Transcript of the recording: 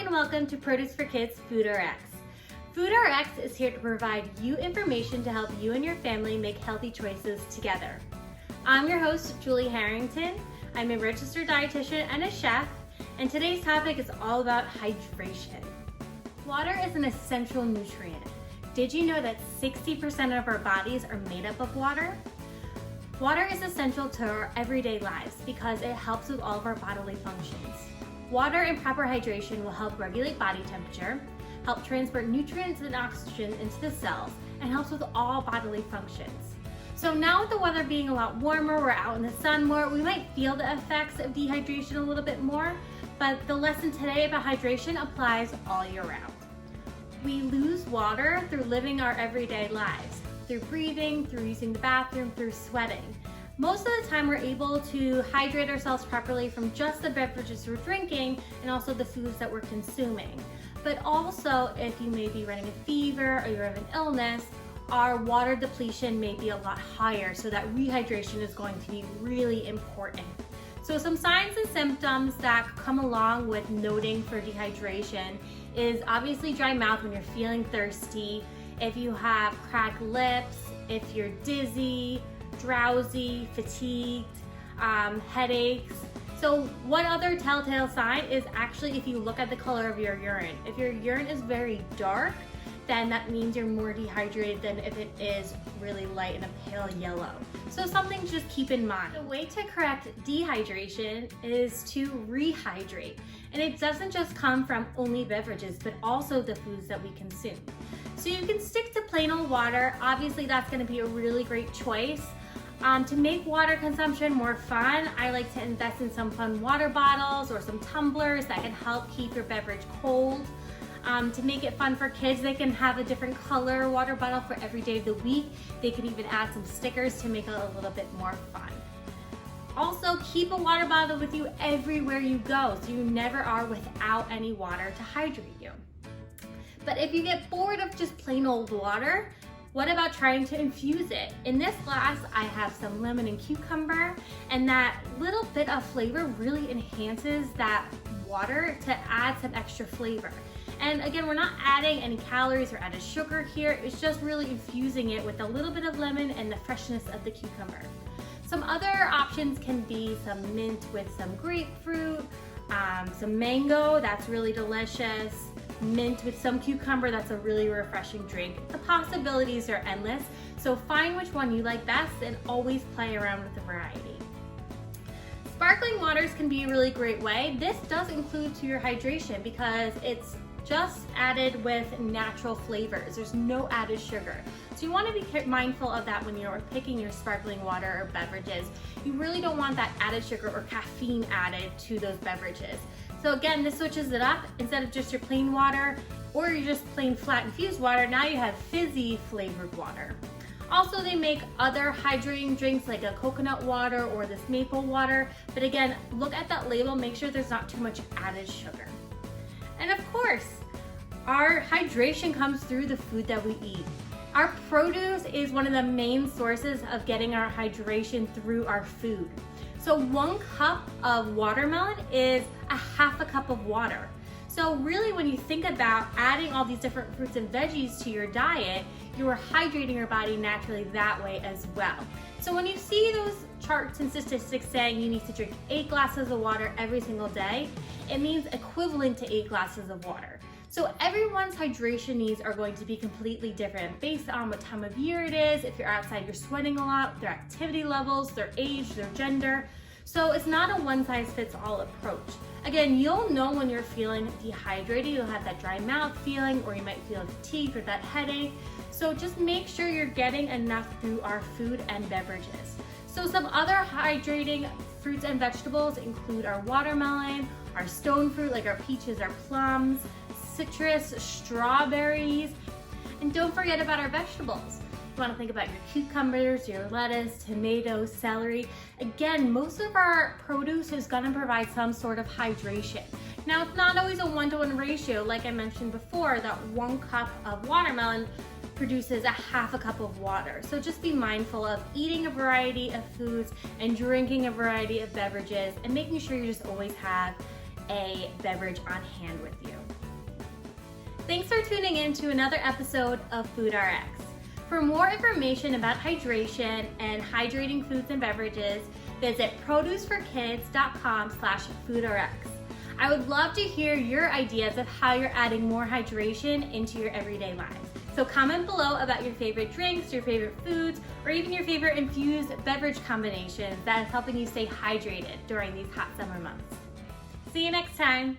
and welcome to Produce for Kids FoodRx. FoodRx is here to provide you information to help you and your family make healthy choices together. I'm your host, Julie Harrington. I'm a registered dietitian and a chef, and today's topic is all about hydration. Water is an essential nutrient. Did you know that 60% of our bodies are made up of water? Water is essential to our everyday lives because it helps with all of our bodily functions. Water and proper hydration will help regulate body temperature, help transport nutrients and oxygen into the cells, and helps with all bodily functions. So now with the weather being a lot warmer, we're out in the sun more, we might feel the effects of dehydration a little bit more, but the lesson today about hydration applies all year round. We lose water through living our everyday lives, through breathing, through using the bathroom, through sweating. Most of the time we're able to hydrate ourselves properly from just the beverages we're drinking and also the foods that we're consuming. But also if you may be running a fever or you have an illness, our water depletion may be a lot higher, so that rehydration is going to be really important. So some signs and symptoms that come along with noting for dehydration is obviously dry mouth when you're feeling thirsty, if you have cracked lips, if you're dizzy, drowsy, fatigued, headaches. So one other telltale sign is actually if you look at the color of your urine. If your urine is very dark, then that means you're more dehydrated than if it is really light and a pale yellow. So something to just keep in mind. The way to correct dehydration is to rehydrate. And it doesn't just come from only beverages, but also the foods that we consume. So you can stick to plain old water. Obviously that's gonna be a really great choice. To make water consumption more fun, I like to invest in some fun water bottles or some tumblers that can help keep your beverage cold. To make it fun for kids, they can have a different color water bottle for every day of the week. They could even add some stickers to make it a little bit more fun. Also, keep a water bottle with you everywhere you go so you never are without any water to hydrate you. But if you get bored of just plain old water, what about trying to infuse it? In this glass, I have some lemon and cucumber, and that little bit of flavor really enhances that water to add some extra flavor. And again, we're not adding any calories or added sugar here. It's just really infusing it with a little bit of lemon and the freshness of the cucumber. Some other options can be some mint with some grapefruit, some mango, that's really delicious, mint with some cucumber, that's a really refreshing drink. The possibilities are endless, so find which one you like best and always play around with the variety. Sparkling waters can be a really great way. This does include to your hydration because it's just added with natural flavors. There's no added sugar. So you want to be mindful of that when you're picking your sparkling water or beverages. You really don't want that added sugar or caffeine added to those beverages. So again, this switches it up. Instead of just your plain water or your just plain flat infused water, now you have fizzy flavored water. Also, they make other hydrating drinks like a coconut water or this maple water. But again, look at that label, make sure there's not too much added sugar. And of course, our hydration comes through the food that we eat. Our produce is one of the main sources of getting our hydration through our food. So 1 cup of watermelon is a half a cup of water. So really when you think about adding all these different fruits and veggies to your diet, you are hydrating your body naturally that way as well. So when you see those charts and statistics saying you need to drink 8 glasses of water every single day, it means equivalent to 8 glasses of water. So everyone's hydration needs are going to be completely different based on what time of year it is. If you're outside, you're sweating a lot, their activity levels, their age, their gender. So it's not a one-size-fits-all approach. Again, you'll know when you're feeling dehydrated, you'll have that dry mouth feeling, or you might feel fatigued or that headache. So just make sure you're getting enough through our food and beverages. So some other hydrating fruits and vegetables include our watermelon, our stone fruit like our peaches, our plums, citrus, strawberries, and don't forget about our vegetables. You want to think about your cucumbers, your lettuce, tomatoes, celery. Again, most of our produce is going to provide some sort of hydration. Now, it's not always a 1-to-1 ratio. Like I mentioned before, that 1 cup of watermelon produces a half a cup of water. So just be mindful of eating a variety of foods and drinking a variety of beverages and making sure you just always have a beverage on hand with you. Thanks for tuning in to another episode of FoodRx. For more information about hydration and hydrating foods and beverages, visit produceforkids.com/foodrx. I would love to hear your ideas of how you're adding more hydration into your everyday lives. So comment below about your favorite drinks, your favorite foods, or even your favorite infused beverage combinations that is helping you stay hydrated during these hot summer months. See you next time.